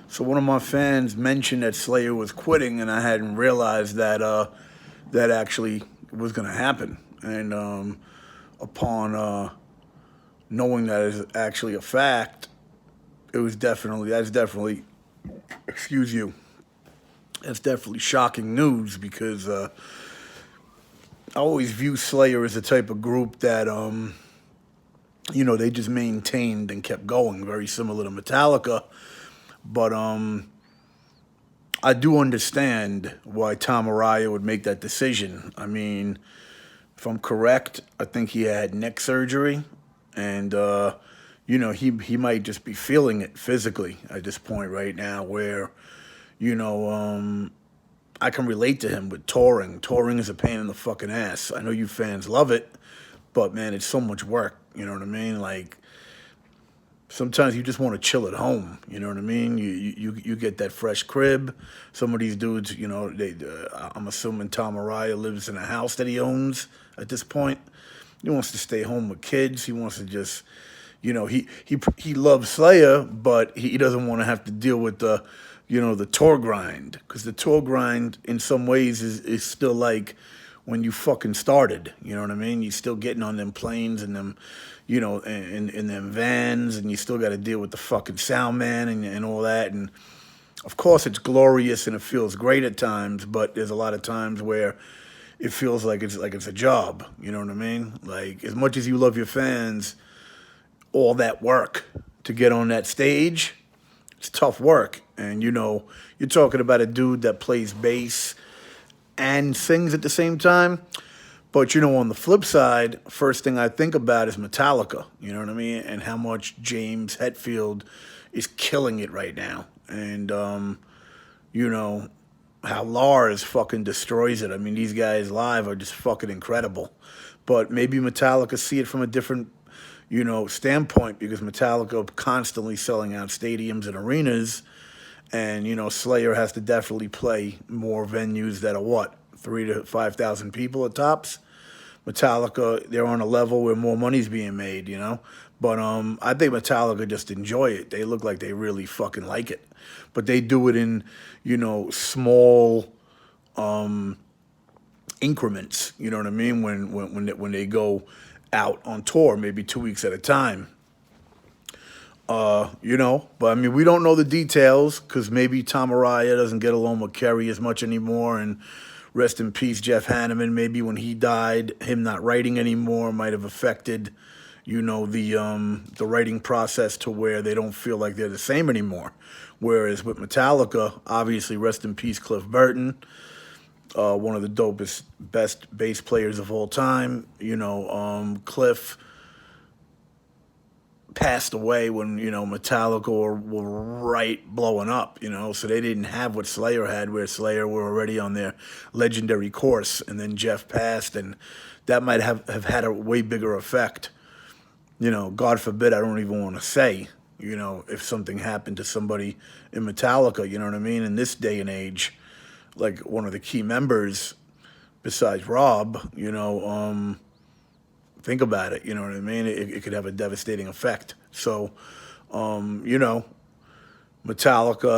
So one of my fans mentioned that Slayer was quitting, and I hadn't realized that that actually was going to happen. And upon knowing that is actually a fact, it was definitely that's definitely excuse you, that's definitely shocking news because I always view Slayer as the type of group that they just maintained and kept going, very similar to Metallica. But I do understand why Tom Araya would make that decision. I mean, if I'm correct, I think he had neck surgery, and he might just be feeling it physically at this point right now, where you know I can relate to him with touring. Touring is a pain in the fucking ass. I know you fans love it, but man, it's so much work. You know what I mean? Like sometimes you just want to chill at home. You know what I mean? You get that fresh crib. Some of these dudes, I'm assuming Tom Araya lives in a house that he owns at this point. He wants to stay home with kids. He wants to just, he loves Slayer, but he doesn't want to have to deal with the tour grind, because the tour grind in some ways is still like when you fucking started. You know what I mean? You're still getting on them planes and them, in them vans, and you still got to deal with the fucking sound man and all that. And of course, it's glorious and it feels great at times, but there's a lot of times where it feels like it's a job. You know what I mean? Like as much as you love your fans, all that work to get on that stage, it's tough work. And you're talking about a dude that plays bass and sings at the same time. But on the flip side, first thing I think about is Metallica. You know what I mean? And how much James Hetfield is killing it right now. And how Lars fucking destroys it. I mean, these guys live are just fucking incredible. But maybe Metallica see it from a different, standpoint, because Metallica constantly selling out stadiums and arenas, and Slayer has to definitely play more venues that are what, 3 to 5,000 people at tops. Metallica, they're on a level where more money's being made. But I think Metallica just enjoy it. They look like they really fucking like it, but they do it in small increments. You know what I mean? When they go out on tour, maybe 2 weeks at a time. But I mean, we don't know the details because maybe Tom Araya doesn't get along with Kerry as much anymore, and rest in peace, Jeff Hanneman. Maybe when he died, him not writing anymore might have affected, the writing process to where they don't feel like they're the same anymore. Whereas with Metallica, obviously, rest in peace, Cliff Burton, one of the dopest, best bass players of all time. Cliff passed away when Metallica were right blowing up. So they didn't have what Slayer had, where Slayer were already on their legendary course, and then Jeff passed, and that might have had a way bigger effect. God forbid, I don't even want to say, if something happened to somebody in Metallica, you know what I mean, in this day and age, like one of the key members besides Rob, think about it, you know what I mean? It could have a devastating effect. So, Metallica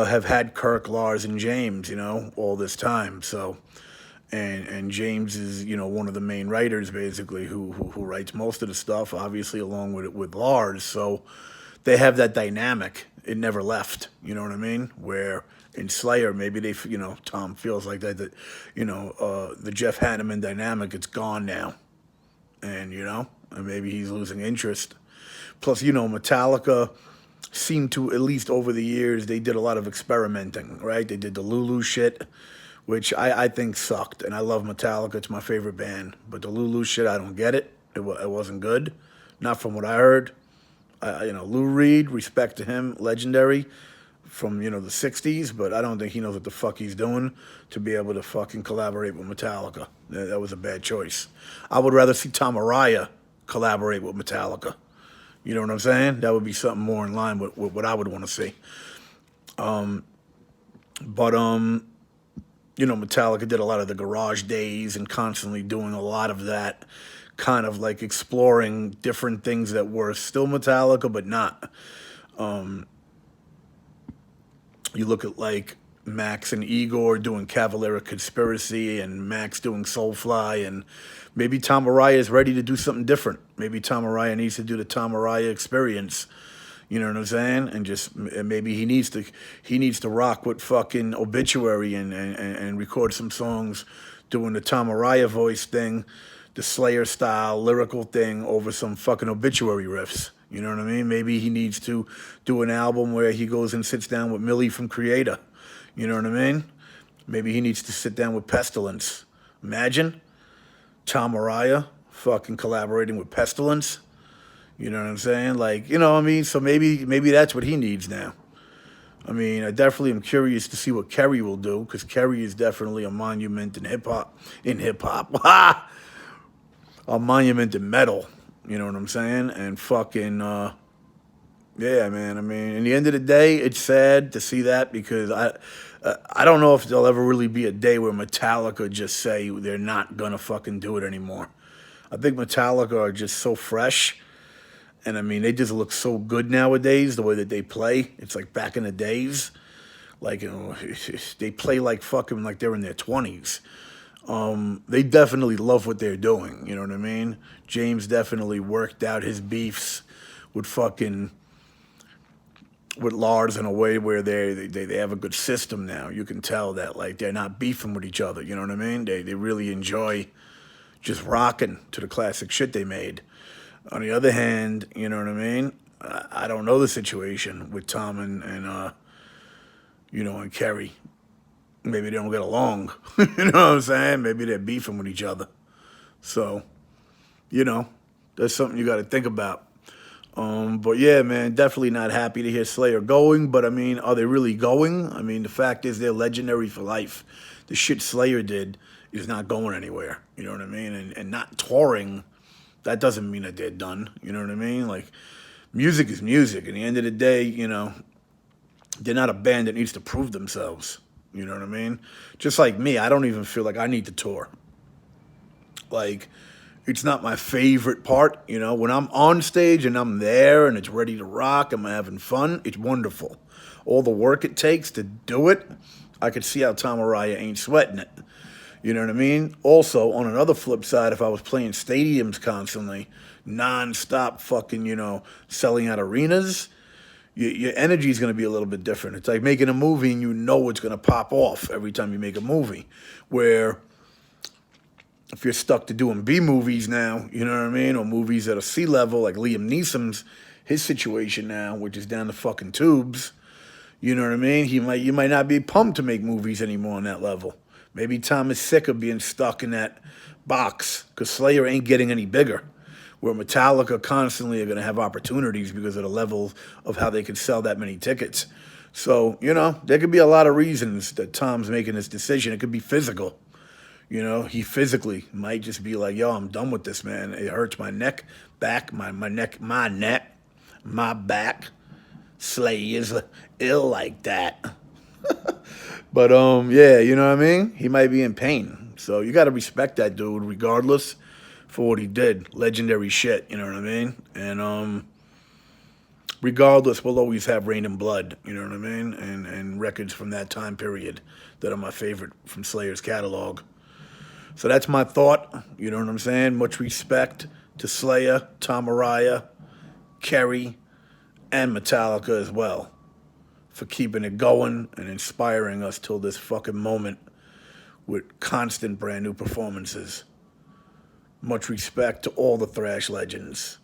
have had Kirk, Lars, and James, all this time. So, and James is, one of the main writers, basically, who writes most of the stuff, obviously, along with Lars. So, they have that dynamic. It never left. You know what I mean? Where in Slayer, maybe Tom feels like that the Jeff Hanneman dynamic, it's gone now. And maybe he's losing interest. Plus, Metallica seemed to, at least over the years, they did a lot of experimenting, right? They did the Lulu shit, which I think sucked. And I love Metallica. It's my favorite band. But the Lulu shit, I don't get it. It wasn't good. Not from what I heard. Lou Reed, respect to him, legendary from, the 60s, but I don't think he knows what the fuck he's doing to be able to fucking collaborate with Metallica. That was a bad choice. I would rather see Tom Araya collaborate with Metallica. You know what I'm saying? That would be something more in line with what I would want to see. But Metallica did a lot of the garage days and constantly doing a lot of that, kind of like exploring different things that were still Metallica, but not. You look at like Max and Igor doing Cavalera Conspiracy and Max doing Soulfly, and maybe Tom Araya is ready to do something different. Maybe Tom Araya needs to do the Tom Araya experience. You know what I'm saying? And just maybe he needs to rock with fucking Obituary and record some songs doing the Tom Araya voice thing, the Slayer style lyrical thing over some fucking Obituary riffs. You know what I mean? Maybe he needs to do an album where he goes and sits down with Millie from Creator. You know what I mean? Maybe he needs to sit down with Pestilence. Imagine Tom Araya fucking collaborating with Pestilence. You know what I'm saying? Like, you know what I mean? So maybe that's what he needs now. I mean, I definitely am curious to see what Kerry will do, because Kerry is definitely a monument in hip-hop. A monument in metal. You know what I'm saying? And fucking, yeah, man. I mean, in the end of the day, it's sad to see that, because I don't know if there'll ever really be a day where Metallica just say they're not gonna fucking do it anymore. I think Metallica are just so fresh. And I mean, they just look so good nowadays, the way that they play. It's like back in the days. Like, you know, they play like fucking like they're in their 20s. They definitely love what they're doing, you know what I mean? James definitely worked out his beefs with Lars in a way where they have a good system now. You can tell that, like, they're not beefing with each other, you know what I mean? They really enjoy just rocking to the classic shit they made. On the other hand, you know what I mean? I don't know the situation with Tom and you know, and Kerry. Maybe they don't get along. You know what I'm saying? Maybe they're beefing with each other. So, you know, that's something you got to think about. But yeah, man, definitely not happy to hear Slayer going. But I mean, are they really going? I mean, the fact is they're legendary for life. The shit Slayer did is not going anywhere. You know what I mean? And not touring, that doesn't mean that they're done. You know what I mean? Like, music is music. At the end of the day, you know, they're not a band that needs to prove themselves. You know what I mean? Just like me, I don't even feel like I need to tour. Like, it's not my favorite part. You know, when I'm on stage and I'm there and it's ready to rock, I'm having fun, it's wonderful. All the work it takes to do it, I could see how Tom Araya ain't sweating it. You know what I mean? Also, on another flip side, if I was playing stadiums constantly, non-stop fucking, you know, selling out arenas, your energy is going to be a little bit different. It's like making a movie and you know it's going to pop off every time you make a movie. Where if you're stuck to doing B movies now, you know what I mean? Or movies at a C level, like Liam Neeson's, his situation now, which is down the fucking tubes, you know what I mean? You might not be pumped to make movies anymore on that level. Maybe Tom is sick of being stuck in that box, because Slayer ain't getting any bigger. Where Metallica constantly are going to have opportunities because of the level of how they can sell that many tickets. So, you know, there could be a lot of reasons that Tom's making this decision. It could be physical. You know, he physically might just be like, yo, I'm done with this, man. It hurts my neck, back, my neck, my back. Slayer's ill like that. But, yeah, you know what I mean? He might be in pain. So you got to respect that dude regardless for what he did. Legendary shit, you know what I mean? And regardless, we'll always have Rain and Blood, you know what I mean? And records from that time period that are my favorite from Slayer's catalog. So that's my thought, you know what I'm saying? Much respect to Slayer, Tom Araya, Kerry, and Metallica as well for keeping it going and inspiring us till this fucking moment with constant brand new performances. Much respect to all the thrash legends.